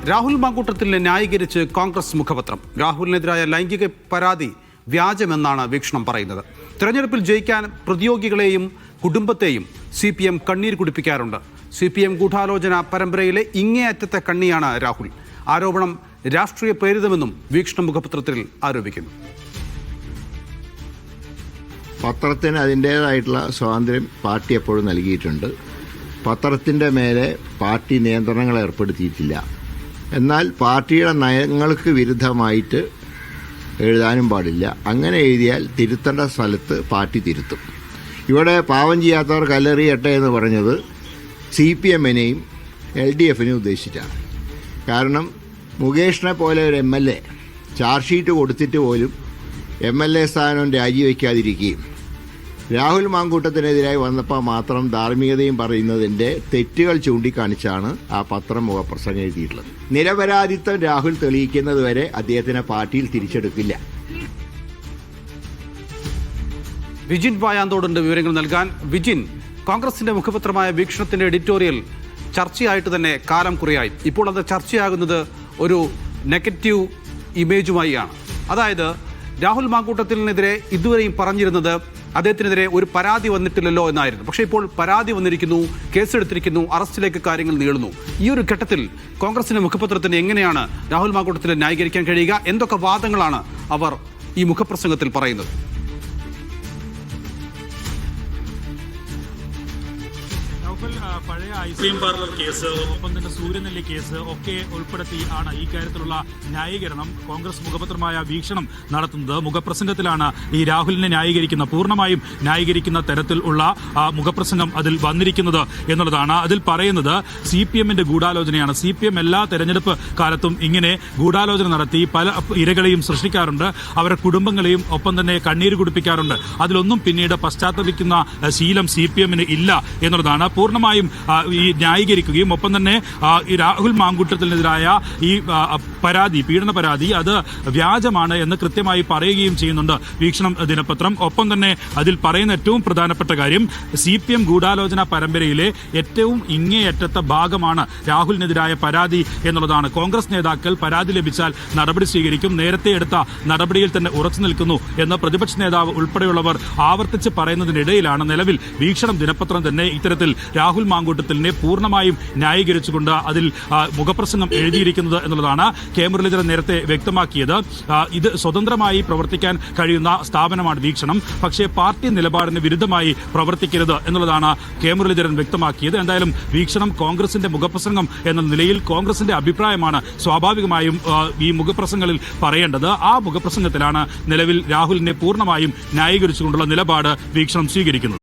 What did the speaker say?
രാഹുൽ മാങ്കൂട്ടത്തിലിനെ ന്യായീകരിച്ച് കോൺഗ്രസ് മുഖപത്രം. രാഹുലിനെതിരായ ലൈംഗിക പരാതി വ്യാജമെന്നാണ് വീക്ഷണം പറയുന്നത്. തെരഞ്ഞെടുപ്പിൽ ജയിക്കാൻ പ്രതിയോഗികളെയും കുടുംബത്തെയും CPM കണ്ണീർ കുടിപ്പിക്കാറുണ്ട്. CPM ഗൂഢാലോചന പരമ്പരയിലെ ഇങ്ങേയറ്റത്തെ കണ്ണിയാണ് രാഹുൽ. ആരോപണം രാഷ്ട്രീയ പ്രേരിതമെന്നും വീക്ഷണം മുഖപത്രത്തിൽ ആരോപിക്കുന്നു. പത്രത്തിന് അതിൻ്റേതായിട്ടുള്ള സ്വാതന്ത്ര്യം പാർട്ടി എപ്പോഴും നൽകിയിട്ടുണ്ട്. പത്രത്തിൻ്റെ മേലെ പാർട്ടി നിയന്ത്രണങ്ങൾ ഏർപ്പെടുത്തിയിട്ടില്ല. എന്നാൽ പാർട്ടിയുടെ നയങ്ങൾക്ക് വിരുദ്ധമായിട്ട് എഴുതാനും പാടില്ല. അങ്ങനെ എഴുതിയാൽ തിരുത്തേണ്ട സ്ഥലത്ത് പാർട്ടി തിരുത്തും. ഇവിടെ പാവം ചെയ്യാത്തവർ കല്ലെറിയട്ടെ എന്ന് പറഞ്ഞത് CPMനെയും LDFനെയും ഉദ്ദേശിച്ചാണ്. കാരണം മുകേഷിനെ പോലെ ഒരു MLA ചാർജ് ഷീറ്റ് കൊടുത്തിട്ട് പോലും MLA സ്ഥാനം രാജിവെക്കാതിരിക്കുകയും രാഹുൽ മാങ്കൂട്ടത്തിനെതിരായി വന്നപ്പോൾ മാത്രം ധാർമ്മികതയും പറയുന്നതിൻ്റെ തെറ്റുകൾ ചൂണ്ടിക്കാണിച്ചാണ് ആ പത്രം മുഖപ്രസംഗം എഴുതിയിട്ടുള്ളത്. നിരപരാധിത്വം രാഹുൽ തെളിയിക്കുന്നതുവരെ അദ്ദേഹത്തിനെ പാർട്ടിയിൽ തിരിച്ചെടുക്കില്ല. വിജിൻ വായാന്തോടിന്റെ വിവരങ്ങൾ നൽകാൻ. വിജിൻ, കോൺഗ്രസിന്റെ മുഖപത്രമായ വീക്ഷണത്തിന്റെ എഡിറ്റോറിയൽ ചർച്ചയായിട്ട് തന്നെ കാലം കുറയായി. ഇപ്പോൾ അത് ചർച്ചയാകുന്നത് ഒരു നെഗറ്റീവ് ഇമേജുമായിയാണ്. അതായത് രാഹുൽ മാങ്കൂട്ടത്തിനെതിരെ ഇതുവരെയും പറഞ്ഞിരുന്നത് അദ്ദേഹത്തിനെതിരെ ഒരു പരാതി വന്നിട്ടില്ലല്ലോ എന്നായിരുന്നു. പക്ഷേ ഇപ്പോൾ പരാതി വന്നിരിക്കുന്നു, കേസെടുത്തിരിക്കുന്നു, അറസ്റ്റിലേക്ക് കാര്യങ്ങൾ നീളുന്നു. ഈ ഒരു ഘട്ടത്തിൽ കോൺഗ്രസിന്റെ മുഖപത്രത്തിന് എങ്ങനെയാണ് രാഹുൽ മാങ്കൂട്ടത്തിനെ ന്യായീകരിക്കാൻ കഴിയുക? എന്തൊക്കെ വാദങ്ങളാണ് അവർ ഈ മുഖപ്രസംഗത്തിൽ പറയുന്നത്? പഴയ ഐസിഎം പാർലർ കേസ്, ഒപ്പം തന്നെ സൂര്യനെല്ലി കേസ് ഒക്കെ ഉൾപ്പെടുത്തി ആണ് ഈ കാര്യത്തിലുള്ള ന്യായീകരണം കോൺഗ്രസ് മുഖപത്രമായ വീക്ഷണം നടത്തുന്നത്. മുഖപ്രസംഗത്തിലാണ് ഈ രാഹുലിനെ പൂർണ്ണമായും ന്യായീകരിക്കുന്ന തരത്തിൽ ഉള്ള മുഖപ്രസംഗം അതിൽ വന്നിരിക്കുന്നത് എന്നുള്ളതാണ്. അതിൽ പറയുന്നത് CPMന്റെ ഗൂഢാലോചനയാണ്. CPM എല്ലാ തെരഞ്ഞെടുപ്പ് കാലത്തും ഇങ്ങനെ ഗൂഢാലോചന നടത്തി പല ഇരകളെയും സൃഷ്ടിക്കാറുണ്ട്, അവരുടെ കുടുംബങ്ങളെയും ഒപ്പം തന്നെ കണ്ണീര് കുടിപ്പിക്കാറുണ്ട്. അതിലൊന്നും പിന്നീട് പശ്ചാത്തപിക്കുന്ന ശീലം CPMന് ഇല്ല എന്നുള്ളതാണ്. പൂർണ്ണമായും ഈ ന്യായീകരിക്കുകയും ഒപ്പം തന്നെ ഈ രാഹുൽ മാങ്കൂട്ടത്തിനെതിരായ ഈ പീഡന പരാതി അത് വ്യാജമാണ് എന്ന് കൃത്യമായി പറയുകയും ചെയ്യുന്നുണ്ട് വീക്ഷണം ദിനപത്രം. ഒപ്പം തന്നെ അതിൽ പറയുന്ന ഏറ്റവും പ്രധാനപ്പെട്ട കാര്യം CPM ഗൂഢാലോചന പരമ്പരയിലെ ഏറ്റവും ഇങ്ങേയറ്റത്തെ ഭാഗമാണ് രാഹുലിനെതിരായ പരാതി എന്നുള്ളതാണ്. കോൺഗ്രസ് നേതാക്കൾ പരാതി ലഭിച്ചാൽ നടപടി സ്വീകരിക്കും, നേരത്തെ എടുത്ത നടപടിയിൽ തന്നെ ഉറച്ചു നിൽക്കുന്നു എന്ന് പ്രതിപക്ഷ നേതാവ് ഉൾപ്പെടെയുള്ളവർ ആവർത്തിച്ച് പറയുന്നതിനിടയിലാണ് നിലവിൽ വീക്ഷണം ദിനപത്രം തന്നെ ഇത്തരത്തിൽ രാഹുൽ മാങ്കൂട്ടത്തിലിനെ പൂർണ്ണമായും ന്യായീകരിച്ചുകൊണ്ട് അതിൽ മുഖപ്രസംഗം എഴുതിയിരിക്കുന്നത് എന്നുള്ളതാണ്. കെ മുരളീധരൻ നേരത്തെ വ്യക്തമാക്കിയത് ഇത് സ്വതന്ത്രമായി പ്രവർത്തിക്കാൻ കഴിയുന്ന സ്ഥാപനമാണ് വീക്ഷണം, പക്ഷേ പാർട്ടി നിലപാടിന് വിരുദ്ധമായി പ്രവർത്തിക്കരുത് എന്നുള്ളതാണ് കെ മുരളീധരൻ വ്യക്തമാക്കിയത്. എന്തായാലും വീക്ഷണം കോൺഗ്രസിന്റെ മുഖപ്രസംഗം എന്ന നിലയിൽ കോൺഗ്രസിന്റെ അഭിപ്രായമാണ് സ്വാഭാവികമായും ഈ മുഖപ്രസംഗങ്ങളിൽ പറയേണ്ടത്. ആ മുഖപ്രസംഗത്തിലാണ് നിലവിൽ രാഹുലിനെ പൂർണ്ണമായും ന്യായീകരിച്ചുകൊണ്ടുള്ള നിലപാട് വീക്ഷണം സ്വീകരിക്കുന്നത്.